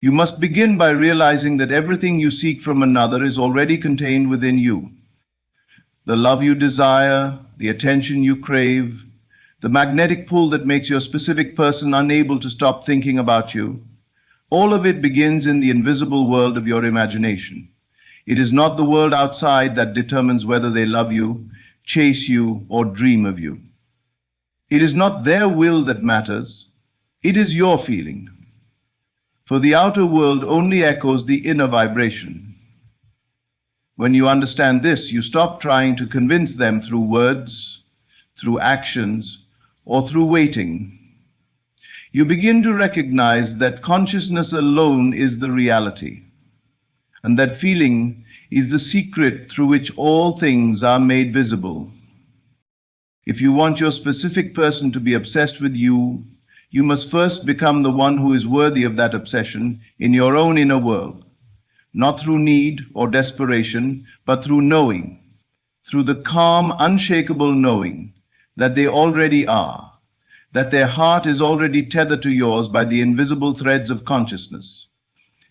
You must begin by realizing that everything you seek from another is already contained within you. The love you desire, the attention you crave, the magnetic pull that makes your specific person unable to stop thinking about you, all of it begins in the invisible world of your imagination. It is not the world outside that determines whether they love you, chase you, or dream of you. It is not their will that matters, it is your feeling. For the outer world only echoes the inner vibration. When you understand this, you stop trying to convince them through words, through actions, or through waiting. You begin to recognize that consciousness alone is the reality, and that feeling is the secret through which all things are made visible. If you want your specific person to be obsessed with you, you must first become the one who is worthy of that obsession in your own inner world, not through need or desperation, but through knowing, through the calm, unshakable knowing that they already are, that their heart is already tethered to yours by the invisible threads of consciousness.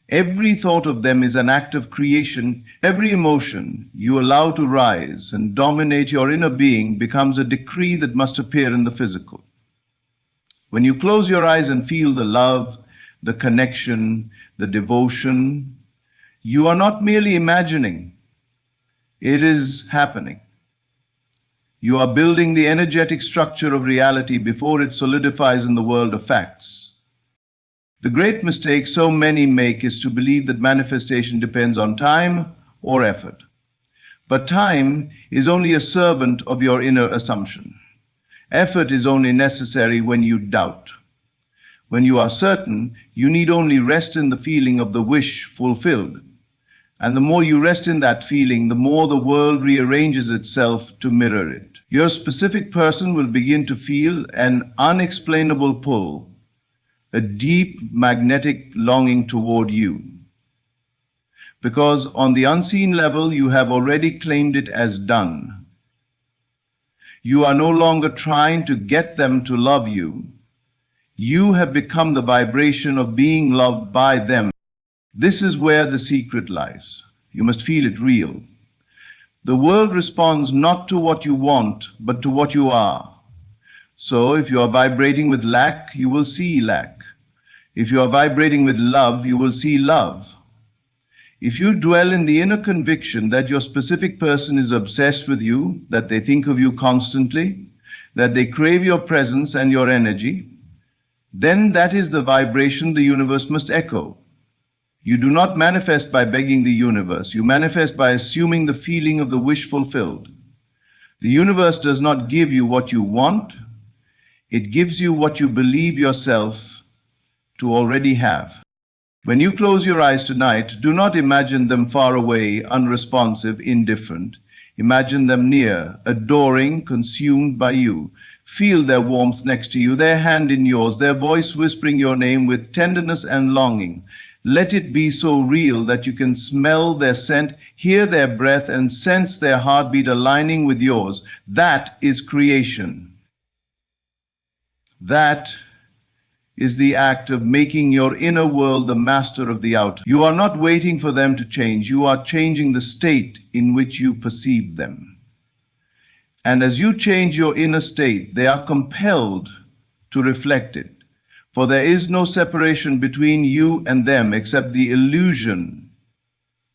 Every thought of them is an act of creation. Every emotion you allow to rise and dominate your inner being becomes a decree that must appear in the physical. When you close your eyes and feel the love, the connection, the devotion, you are not merely imagining. It is happening. You are building the energetic structure of reality before it solidifies in the world of facts. The great mistake so many make is to believe that manifestation depends on time or effort. But time is only a servant of your inner assumption. Effort is only necessary when you doubt. When you are certain, you need only rest in the feeling of the wish fulfilled. And the more you rest in that feeling, the more the world rearranges itself to mirror it. Your specific person will begin to feel an unexplainable pull, a deep magnetic longing toward you. Because on the unseen level, you have already claimed it as done. You are no longer trying to get them to love you. You have become the vibration of being loved by them. This is where the secret lies. You must feel it real. The world responds not to what you want, but to what you are. So if you are vibrating with lack, you will see lack. If you are vibrating with love, you will see love. If you dwell in the inner conviction that your specific person is obsessed with you, that they think of you constantly, that they crave your presence and your energy, then that is the vibration the universe must echo. You do not manifest by begging the universe. You manifest by assuming the feeling of the wish fulfilled. The universe does not give you what you want. It gives you what you believe yourself to already have. When you close your eyes tonight, do not imagine them far away, unresponsive, indifferent. Imagine them near, adoring, consumed by you. Feel their warmth next to you, their hand in yours, their voice whispering your name with tenderness and longing. Let it be so real that you can smell their scent, hear their breath, and sense their heartbeat aligning with yours. That is creation. That is the act of making your inner world the master of the outer. You are not waiting for them to change. You are changing the state in which you perceive them. And as you change your inner state, they are compelled to reflect it. For there is no separation between you and them except the illusion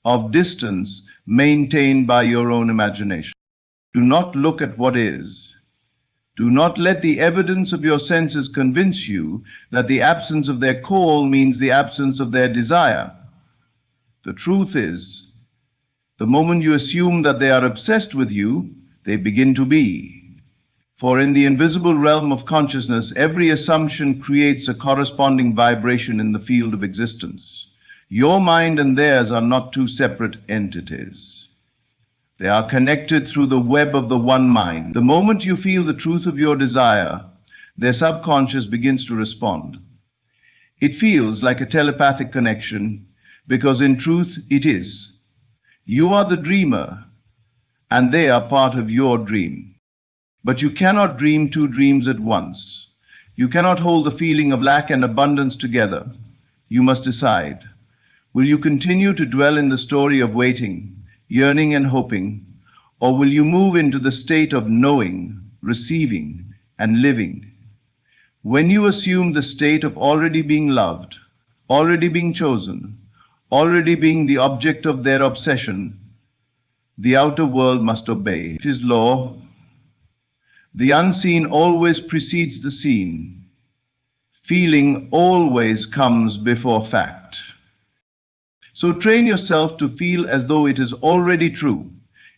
of distance maintained by your own imagination. Do not look at what is. Do not let the evidence of your senses convince you that the absence of their call means the absence of their desire. The truth is, the moment you assume that they are obsessed with you, they begin to be. For in the invisible realm of consciousness, every assumption creates a corresponding vibration in the field of existence. Your mind and theirs are not two separate entities. They are connected through the web of the one mind. The moment you feel the truth of your desire, their subconscious begins to respond. It feels like a telepathic connection because in truth it is. You are the dreamer and they are part of your dream. But you cannot dream two dreams at once. You cannot hold the feeling of lack and abundance together. You must decide. Will you continue to dwell in the story of waiting, yearning and hoping, or will you move into the state of knowing, receiving, and living? When you assume the state of already being loved, already being chosen, already being the object of their obsession, the outer world must obey. It is law. The unseen always precedes the seen. Feeling always comes before fact. So train yourself to feel as though it is already true.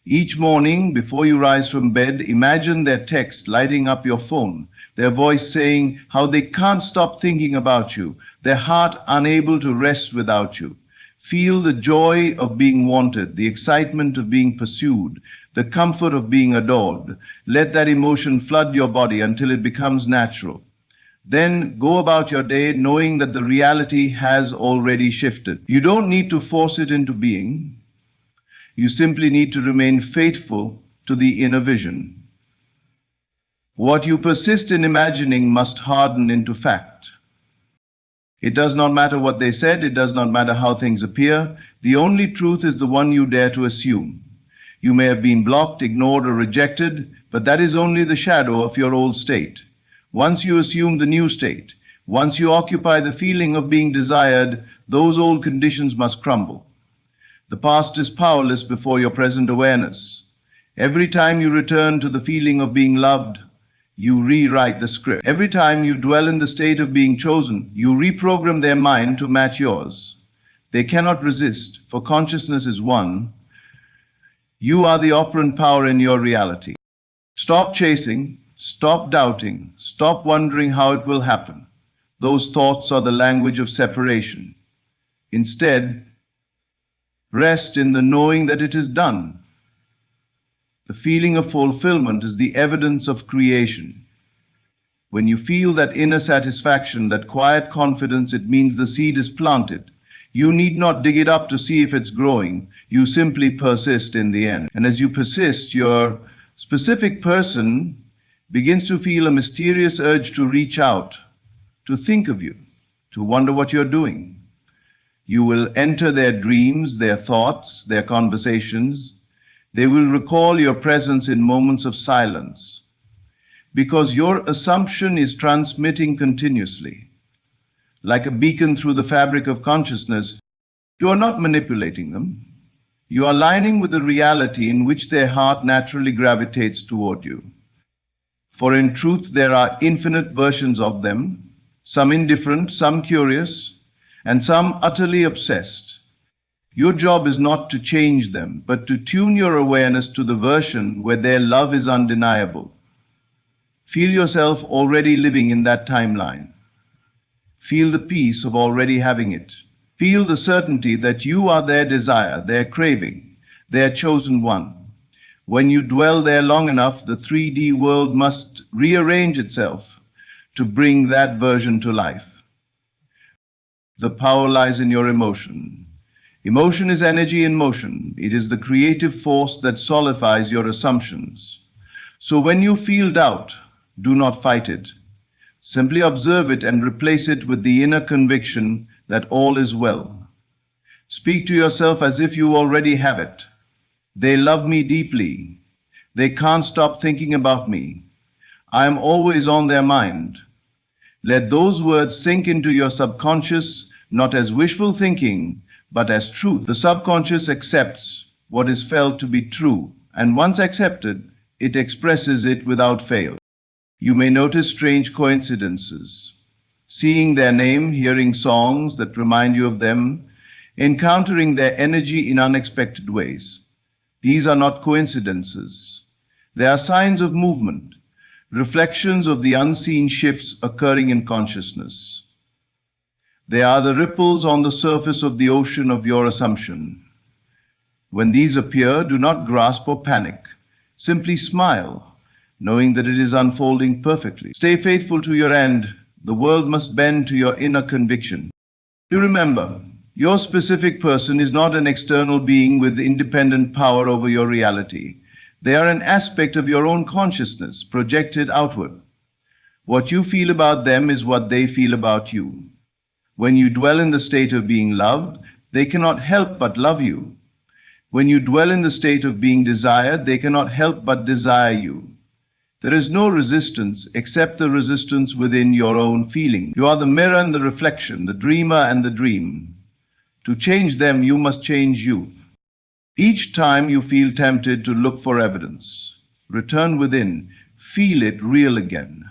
Each morning, before you rise from bed, imagine their text lighting up your phone, their voice saying how they can't stop thinking about you, their heart unable to rest without you. Feel the joy of being wanted, the excitement of being pursued, the comfort of being adored. Let that emotion flood your body until it becomes natural. Then go about your day knowing that the reality has already shifted. You don't need to force it into being. You simply need to remain faithful to the inner vision. What you persist in imagining must harden into fact. It does not matter what they said, it does not matter how things appear. The only truth is the one you dare to assume. You may have been blocked, ignored, or rejected, but that is only the shadow of your old state. Once you assume the new state, once you occupy the feeling of being desired, those old conditions must crumble. The past is powerless before your present awareness. Every time you return to the feeling of being loved, you rewrite the script. Every time you dwell in the state of being chosen, you reprogram their mind to match yours. They cannot resist, for consciousness is one. You are the operant power in your reality. Stop chasing, stop doubting, stop wondering how it will happen. Those thoughts are the language of separation. Instead, rest in the knowing that it is done. The feeling of fulfillment is the evidence of creation. When you feel that inner satisfaction, that quiet confidence, it means the seed is planted. You need not dig it up to see if it's growing. You simply persist in the end. And as you persist, your specific person begins to feel a mysterious urge to reach out, to think of you, to wonder what you're doing. You will enter their dreams, their thoughts, their conversations. They will recall your presence in moments of silence, because your assumption is transmitting continuously. Like a beacon through the fabric of consciousness, you are not manipulating them. You are aligning with the reality in which their heart naturally gravitates toward you. For in truth, there are infinite versions of them, some indifferent, some curious, and some utterly obsessed. Your job is not to change them, but to tune your awareness to the version where their love is undeniable. Feel yourself already living in that timeline. Feel the peace of already having it. Feel the certainty that you are their desire, their craving, their chosen one. When you dwell there long enough, the 3D world must rearrange itself to bring that version to life. The power lies in your emotion. Emotion is energy in motion. It is the creative force that solidifies your assumptions. So when you feel doubt, do not fight it. Simply observe it and replace it with the inner conviction that all is well. Speak to yourself as if you already have it. They love me deeply. They can't stop thinking about me. I am always on their mind. Let those words sink into your subconscious, not as wishful thinking, but as truth. The subconscious accepts what is felt to be true, and once accepted, it expresses it without fail. You may notice strange coincidences. Seeing their name, hearing songs that remind you of them, encountering their energy in unexpected ways. These are not coincidences. They are signs of movement, reflections of the unseen shifts occurring in consciousness. They are the ripples on the surface of the ocean of your assumption. When these appear, do not grasp or panic. Simply smile, knowing that it is unfolding perfectly. Stay faithful to your end. The world must bend to your inner conviction. Do remember, your specific person is not an external being with independent power over your reality. They are an aspect of your own consciousness, projected outward. What you feel about them is what they feel about you. When you dwell in the state of being loved, they cannot help but love you. When you dwell in the state of being desired, they cannot help but desire you. There is no resistance except the resistance within your own feeling. You are the mirror and the reflection, the dreamer and the dream. To change them, you must change you. Each time you feel tempted to look for evidence, return within, feel it real again.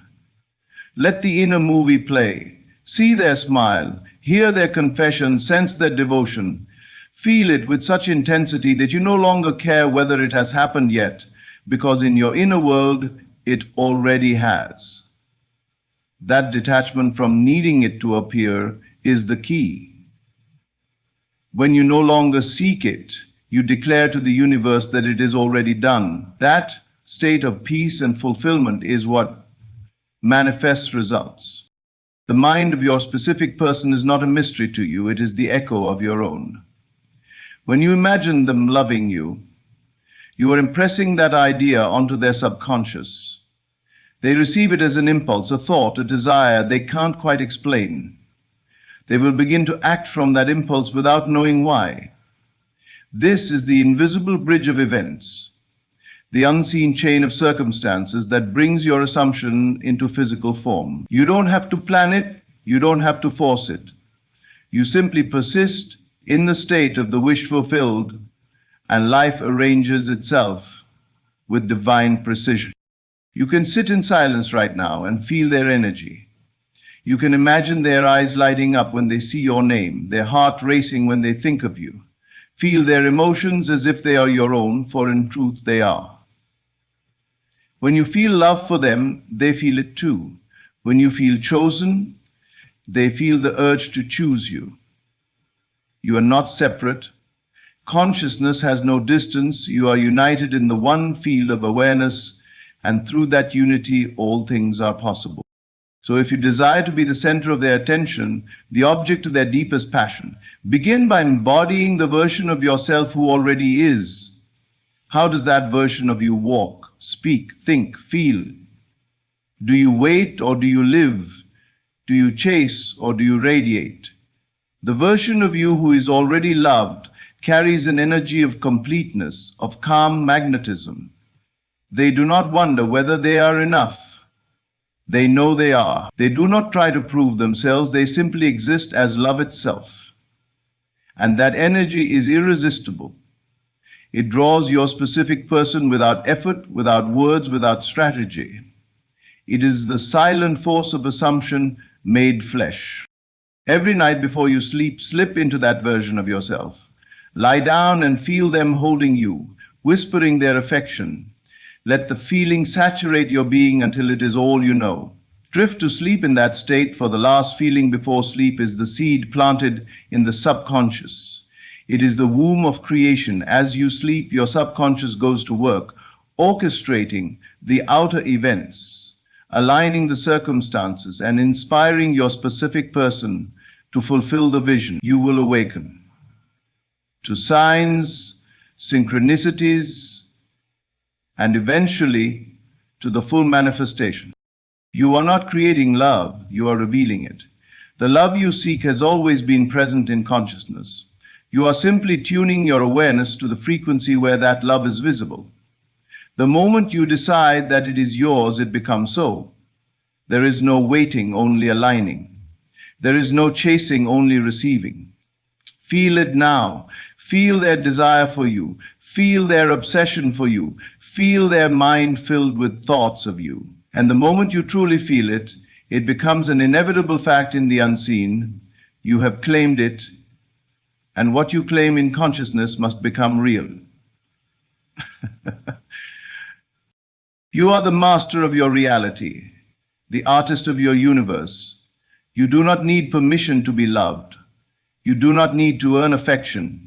Let the inner movie play. See their smile, hear their confession, sense their devotion. Feel it with such intensity that you no longer care whether it has happened yet, because in your inner world, it already has. That detachment from needing it to appear is the key. When you no longer seek it, you declare to the universe that it is already done. That state of peace and fulfillment is what manifests results. The mind of your specific person is not a mystery to you, it is the echo of your own. When you imagine them loving you, you are impressing that idea onto their subconscious. They receive it as an impulse, a thought, a desire they can't quite explain. They will begin to act from that impulse without knowing why. This is the invisible bridge of events, the unseen chain of circumstances that brings your assumption into physical form. You don't have to plan it, you don't have to force it. You simply persist in the state of the wish fulfilled, and life arranges itself with divine precision. You can sit in silence right now and feel their energy. You can imagine their eyes lighting up when they see your name, their heart racing when they think of you. Feel their emotions as if they are your own, for in truth they are. When you feel love for them, they feel it too. When you feel chosen, they feel the urge to choose you. You are not separate. Consciousness has no distance. You are united in the one field of awareness, and through that unity, all things are possible. So if you desire to be the center of their attention, the object of their deepest passion, begin by embodying the version of yourself who already is. How does that version of you walk, speak, think, feel? Do you wait or do you live? Do you chase or do you radiate? The version of you who is already loved carries an energy of completeness, of calm magnetism. They do not wonder whether they are enough. They know they are. They do not try to prove themselves. They simply exist as love itself. And that energy is irresistible. It draws your specific person without effort, without words, without strategy. It is the silent force of assumption made flesh. Every night before you sleep, slip into that version of yourself. Lie down and feel them holding you, whispering their affection. Let the feeling saturate your being until it is all you know. Drift to sleep in that state, for the last feeling before sleep is the seed planted in the subconscious. It is the womb of creation. As you sleep, your subconscious goes to work, orchestrating the outer events, aligning the circumstances, and inspiring your specific person to fulfill the vision. You will awaken to signs, synchronicities, and eventually to the full manifestation. You are not creating love, you are revealing it. The love you seek has always been present in consciousness. You are simply tuning your awareness to the frequency where that love is visible. The moment you decide that it is yours, it becomes so. There is no waiting, only aligning. There is no chasing, only receiving. Feel it now. Feel their desire for you. Feel their obsession for you. Feel their mind filled with thoughts of you. And the moment you truly feel it, it becomes an inevitable fact in the unseen. You have claimed it, and what you claim in consciousness must become real. You are the master of your reality, the artist of your universe. You do not need permission to be loved. You do not need to earn affection.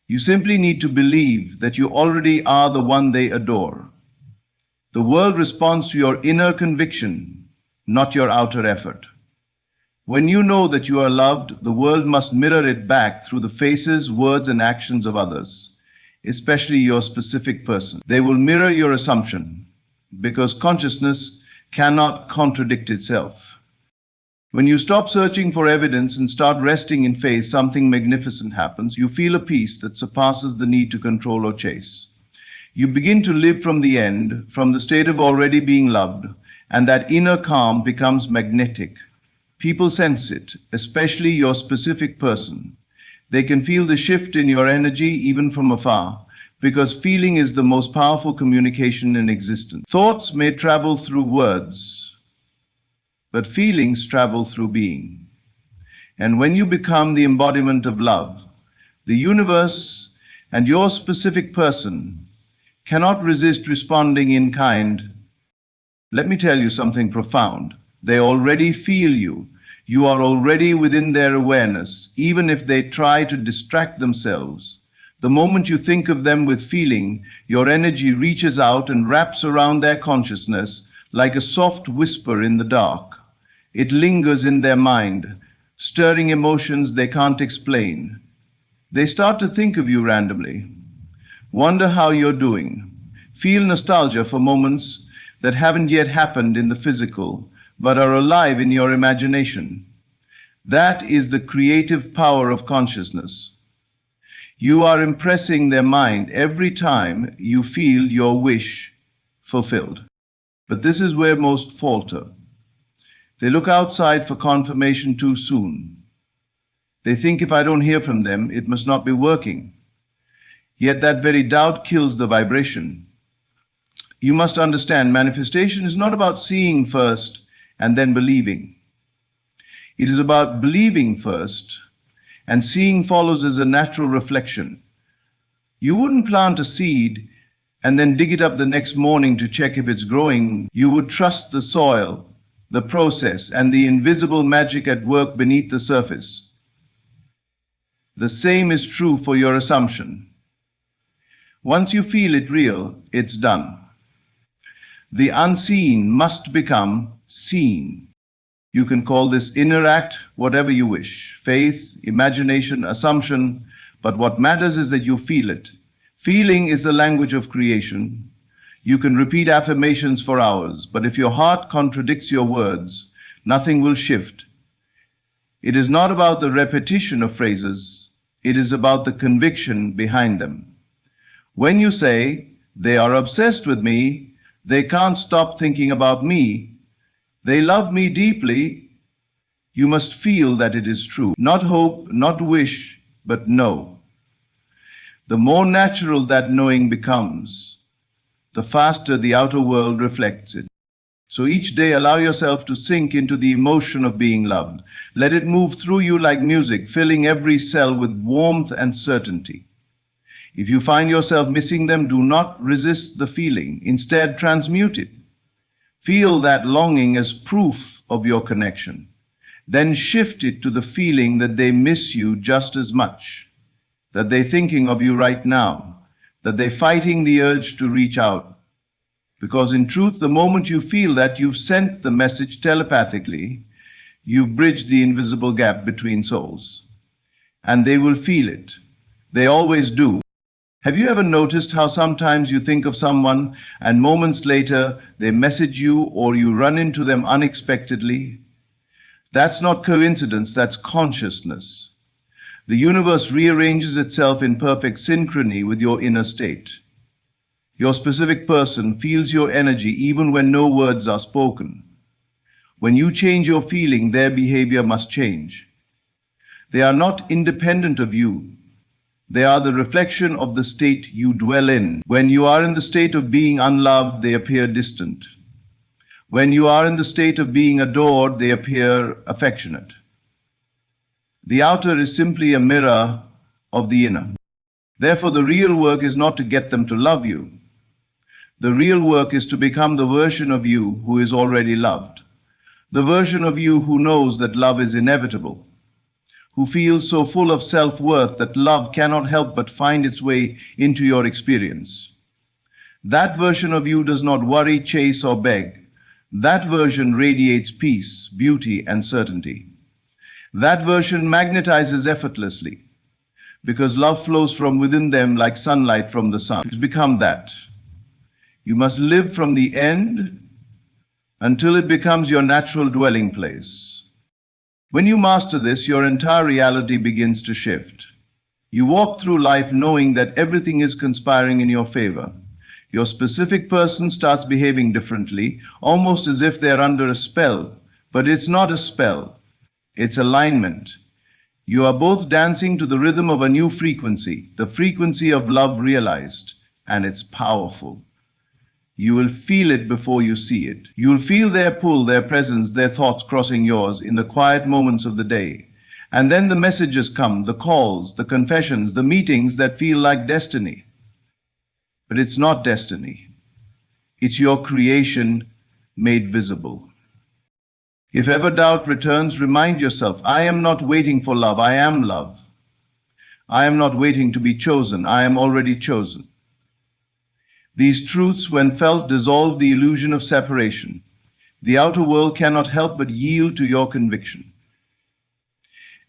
You simply need to believe that you already are the one they adore. The world responds to your inner conviction, not your outer effort. When you know that you are loved, the world must mirror it back through the faces, words, and actions of others, especially your specific person. They will mirror your assumption, because consciousness cannot contradict itself. When you stop searching for evidence and start resting in faith, something magnificent happens. You feel a peace that surpasses the need to control or chase. You begin to live from the end, from the state of already being loved, and that inner calm becomes magnetic. People sense it, especially your specific person. They can feel the shift in your energy even from afar, because feeling is the most powerful communication in existence. Thoughts may travel through words, but feelings travel through being. And when you become the embodiment of love, the universe and your specific person cannot resist responding in kind. Let me tell you something profound. They already feel you. You are already within their awareness, even if they try to distract themselves. The moment you think of them with feeling, your energy reaches out and wraps around their consciousness like a soft whisper in the dark. It lingers in their mind, stirring emotions they can't explain. They start to think of you randomly, wonder how you're doing, feel nostalgia for moments that haven't yet happened in the physical, but are alive in your imagination. That is the creative power of consciousness. You are impressing their mind every time you feel your wish fulfilled. But this is where most falter. They look outside for confirmation too soon. They think if I don't hear from them, it must not be working. Yet that very doubt kills the vibration. You must understand, manifestation is not about seeing first and then believing. It is about believing first, and seeing follows as a natural reflection. You wouldn't plant a seed and then dig it up the next morning to check if it's growing. You would trust the soil, the process, and the invisible magic at work beneath the surface. The same is true for your assumption. Once you feel it real, it's done. The unseen must become seen. You can call this inner act whatever you wish, faith, imagination, assumption, but what matters is that you feel it. Feeling is the language of creation. You can repeat affirmations for hours, but if your heart contradicts your words, nothing will shift. It is not about the repetition of phrases, it is about the conviction behind them. When you say, "They are obsessed with me, they can't stop thinking about me, they love me deeply," you must feel that it is true. Not hope, not wish, but know. The more natural that knowing becomes, the faster the outer world reflects it. So each day allow yourself to sink into the emotion of being loved. Let it move through you like music, filling every cell with warmth and certainty. If you find yourself missing them, do not resist the feeling. Instead, transmute it. Feel that longing as proof of your connection. Then shift it to the feeling that they miss you just as much, that they're thinking of you right now, that they're fighting the urge to reach out. Because in truth, the moment you feel that, you've sent the message telepathically, you've bridged the invisible gap between souls. And they will feel it. They always do. Have you ever noticed how sometimes you think of someone and moments later they message you or you run into them unexpectedly? That's not coincidence, that's consciousness. The universe rearranges itself in perfect synchrony with your inner state. Your specific person feels your energy even when no words are spoken. When you change your feeling, their behavior must change. They are not independent of you. They are the reflection of the state you dwell in. When you are in the state of being unloved, they appear distant. When you are in the state of being adored, they appear affectionate. The outer is simply a mirror of the inner. Therefore, the real work is not to get them to love you. The real work is to become the version of you who is already loved. The version of you who knows that love is inevitable, who feels so full of self-worth that love cannot help but find its way into your experience. That version of you does not worry, chase, or beg. That version radiates peace, beauty, and certainty. That version magnetizes effortlessly, because love flows from within them like sunlight from the sun. It's become that. You must live from the end until it becomes your natural dwelling place. When you master this, your entire reality begins to shift. You walk through life knowing that everything is conspiring in your favor. Your specific person starts behaving differently, almost as if they're under a spell. But it's not a spell, it's alignment. You are both dancing to the rhythm of a new frequency, the frequency of love realized, and it's powerful. You will feel it before you see it. You will feel their pull, their presence, their thoughts crossing yours in the quiet moments of the day. And then the messages come, the calls, the confessions, the meetings that feel like destiny. But it's not destiny. It's your creation made visible. If ever doubt returns, remind yourself, I am not waiting for love, I am love. I am not waiting to be chosen, I am already chosen. These truths, when felt, dissolve the illusion of separation. The outer world cannot help but yield to your conviction.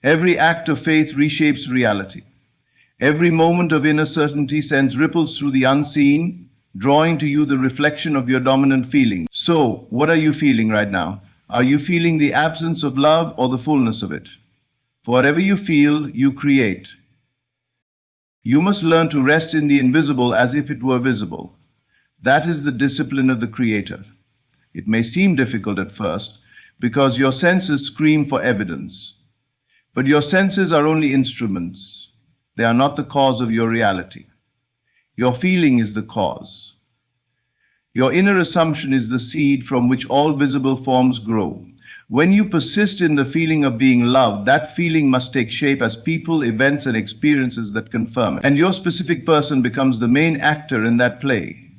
Every act of faith reshapes reality. Every moment of inner certainty sends ripples through the unseen, drawing to you the reflection of your dominant feeling. So, what are you feeling right now? Are you feeling the absence of love or the fullness of it? For whatever you feel, you create. You must learn to rest in the invisible as if it were visible. That is the discipline of the Creator. It may seem difficult at first because your senses scream for evidence. But your senses are only instruments. They are not the cause of your reality. Your feeling is the cause. Your inner assumption is the seed from which all visible forms grow. When you persist in the feeling of being loved, that feeling must take shape as people, events, and experiences that confirm it. And your specific person becomes the main actor in that play,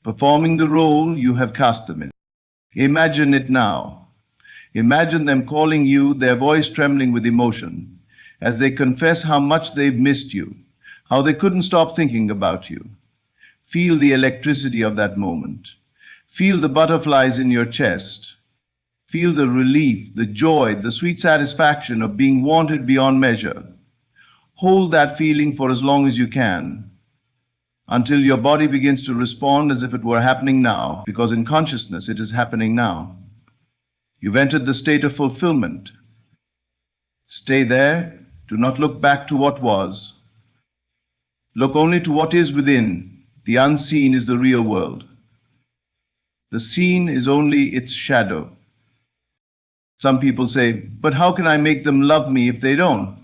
performing the role you have cast them in. Imagine it now. Imagine them calling you, their voice trembling with emotion, as they confess how much they've missed you, how they couldn't stop thinking about you. Feel the electricity of that moment. Feel the butterflies in your chest. Feel the relief, the joy, the sweet satisfaction of being wanted beyond measure. Hold that feeling for as long as you can, until your body begins to respond as if it were happening now, because in consciousness it is happening now. You've entered the state of fulfillment. Stay there. Do not look back to what was. Look only to what is within. The unseen is the real world. The seen is only its shadow. Some people say, but how can I make them love me if they don't?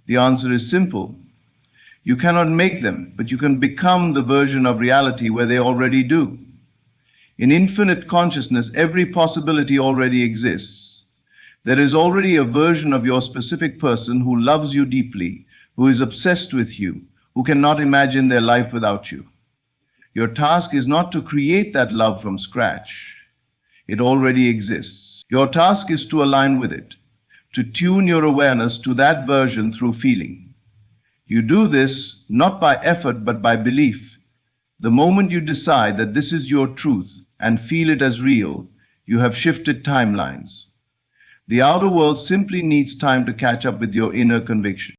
The answer is simple. You cannot make them, but you can become the version of reality where they already do. In infinite consciousness, every possibility already exists. There is already a version of your specific person who loves you deeply, who is obsessed with you, who cannot imagine their life without you. Your task is not to create that love from scratch. It already exists. Your task is to align with it, to tune your awareness to that version through feeling. You do this not by effort but by belief. The moment you decide that this is your truth and feel it as real, you have shifted timelines. The outer world simply needs time to catch up with your inner conviction.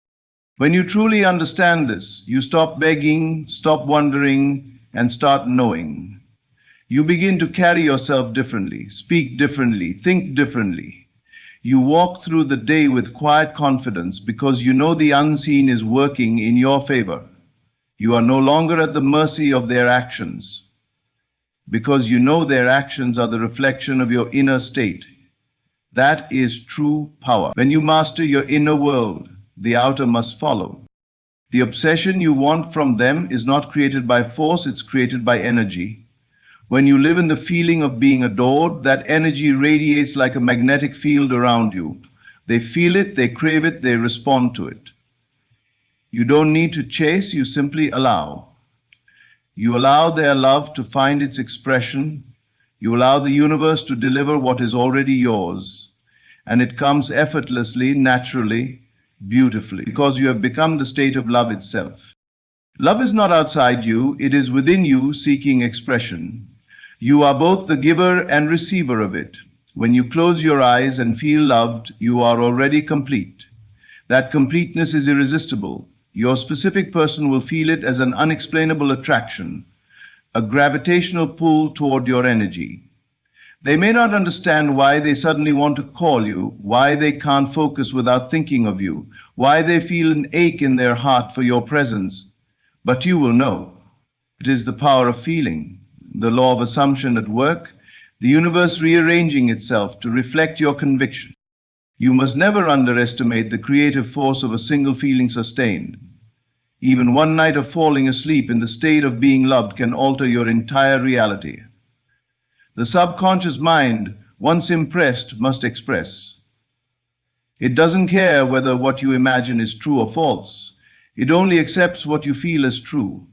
When you truly understand this, you stop begging, stop wondering, and start knowing. You begin to carry yourself differently, speak differently, think differently. You walk through the day with quiet confidence because you know the unseen is working in your favor. You are no longer at the mercy of their actions because you know their actions are the reflection of your inner state. That is true power. When you master your inner world, the outer must follow. The obsession you want from them is not created by force, it's created by energy. When you live in the feeling of being adored, that energy radiates like a magnetic field around you. They feel it, they crave it, they respond to it. You don't need to chase, you simply allow. You allow their love to find its expression. You allow the universe to deliver what is already yours. And it comes effortlessly, naturally, beautifully, because you have become the state of love itself. Love is not outside you, it is within you seeking expression. You are both the giver and receiver of it. When you close your eyes and feel loved, you are already complete. That completeness is irresistible. Your specific person will feel it as an unexplainable attraction, a gravitational pull toward your energy. They may not understand why they suddenly want to call you, why they can't focus without thinking of you, why they feel an ache in their heart for your presence. But you will know. It is the power of feeling, the law of assumption at work, the universe rearranging itself to reflect your conviction. You must never underestimate the creative force of a single feeling sustained. Even one night of falling asleep in the state of being loved can alter your entire reality. The subconscious mind, once impressed, must express. It doesn't care whether what you imagine is true or false. It only accepts what you feel as true.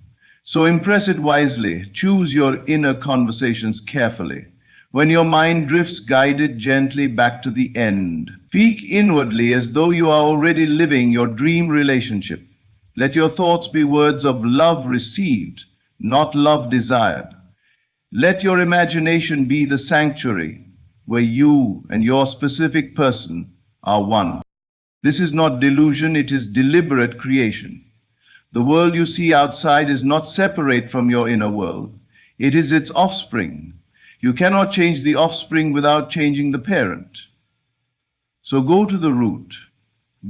So impress it wisely. Choose your inner conversations carefully. When your mind drifts, guide it gently back to the end. Speak inwardly as though you are already living your dream relationship. Let your thoughts be words of love received, not love desired. Let your imagination be the sanctuary where you and your specific person are one. This is not delusion, it is deliberate creation. The world you see outside is not separate from your inner world. It is its offspring. You cannot change the offspring without changing the parent. So go to the root.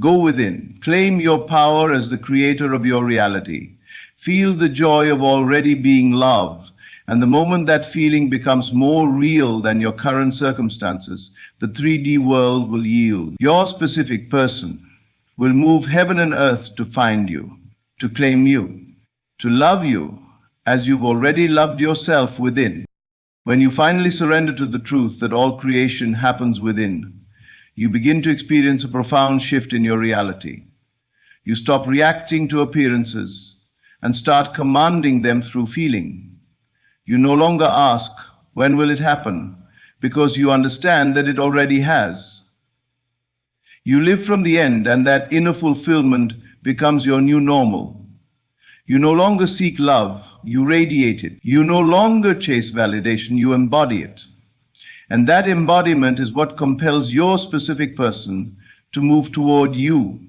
Go within. Claim your power as the creator of your reality. Feel the joy of already being loved. And the moment that feeling becomes more real than your current circumstances, the 3D world will yield. Your specific person will move heaven and earth to find you, to claim you, to love you as you've already loved yourself within. When you finally surrender to the truth that all creation happens within, you begin to experience a profound shift in your reality. You stop reacting to appearances and start commanding them through feeling. You no longer ask, when will it happen? Because you understand that it already has. You live from the end, and that inner fulfillment becomes your new normal. You no longer seek love, you radiate it. You no longer chase validation, you embody it. And that embodiment is what compels your specific person to move toward you,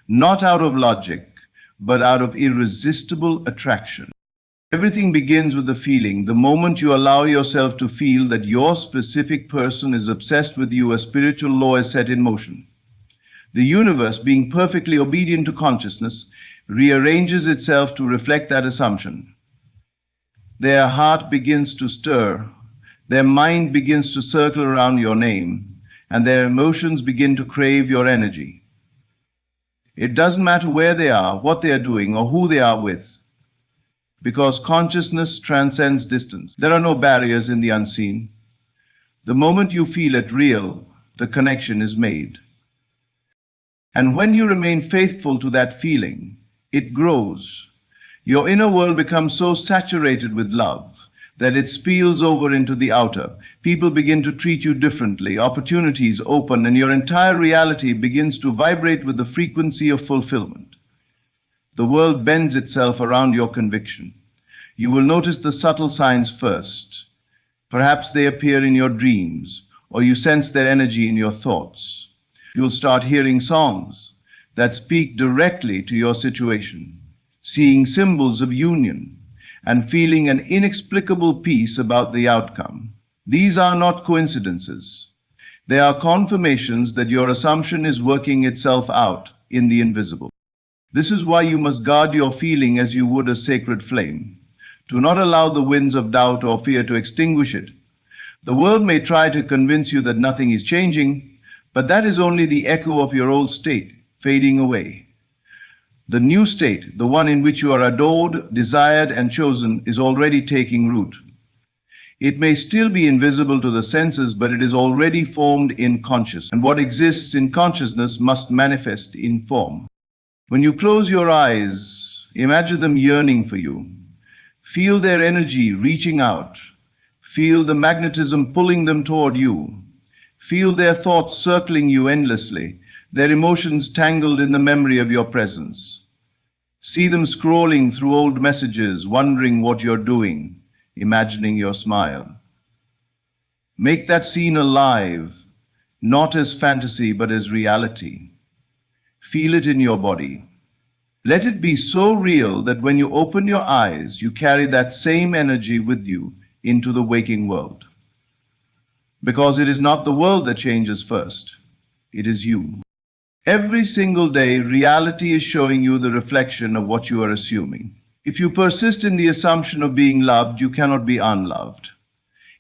not out of logic, but out of irresistible attraction. Everything begins with the feeling. The moment you allow yourself to feel that your specific person is obsessed with you, a spiritual law is set in motion. The universe, being perfectly obedient to consciousness, rearranges itself to reflect that assumption. Their heart begins to stir, their mind begins to circle around your name, and their emotions begin to crave your energy. It doesn't matter where they are, what they are doing, or who they are with, because consciousness transcends distance. There are no barriers in the unseen. The moment you feel it real, the connection is made. And when you remain faithful to that feeling, it grows. Your inner world becomes so saturated with love that it spills over into the outer. People begin to treat you differently, opportunities open, and your entire reality begins to vibrate with the frequency of fulfillment. The world bends itself around your conviction. You will notice the subtle signs first. Perhaps they appear in your dreams, or you sense their energy in your thoughts. You'll start hearing songs that speak directly to your situation, seeing symbols of union, and feeling an inexplicable peace about the outcome. These are not coincidences. They are confirmations that your assumption is working itself out in the invisible. This is why you must guard your feeling as you would a sacred flame. Do not allow the winds of doubt or fear to extinguish it. The world may try to convince you that nothing is changing, but that is only the echo of your old state fading away. The new state, the one in which you are adored, desired, and chosen, is already taking root. It may still be invisible to the senses, but it is already formed in consciousness, and what exists in consciousness must manifest in form. When you close your eyes, imagine them yearning for you. Feel their energy reaching out. Feel the magnetism pulling them toward you. Feel their thoughts circling you endlessly, their emotions tangled in the memory of your presence. See them scrolling through old messages, wondering what you're doing, imagining your smile. Make that scene alive, not as fantasy, but as reality. Feel it in your body. Let it be so real that when you open your eyes, you carry that same energy with you into the waking world. because it is not the world that changes first. It is you. Every single day, reality is showing you the reflection of what you are assuming. If you persist in the assumption of being loved, you cannot be unloved.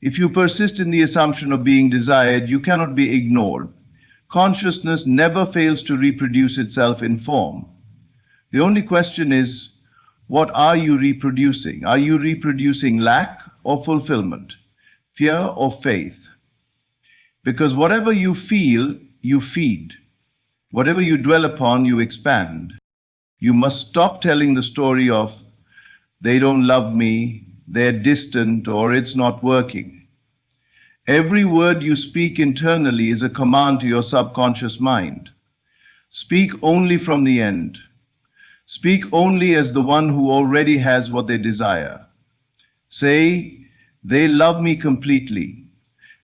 If you persist in the assumption of being desired, you cannot be ignored. Consciousness never fails to reproduce itself in form. The only question is, what are you reproducing? Are you reproducing lack or fulfillment, fear or faith? Because whatever you feel, you feed. Whatever you dwell upon, you expand. You must stop telling the story of, they don't love me, they're distant, or it's not working. Every word you speak internally is a command to your subconscious mind. Speak only from the end. Speak only as the one who already has what they desire. Say, they love me completely.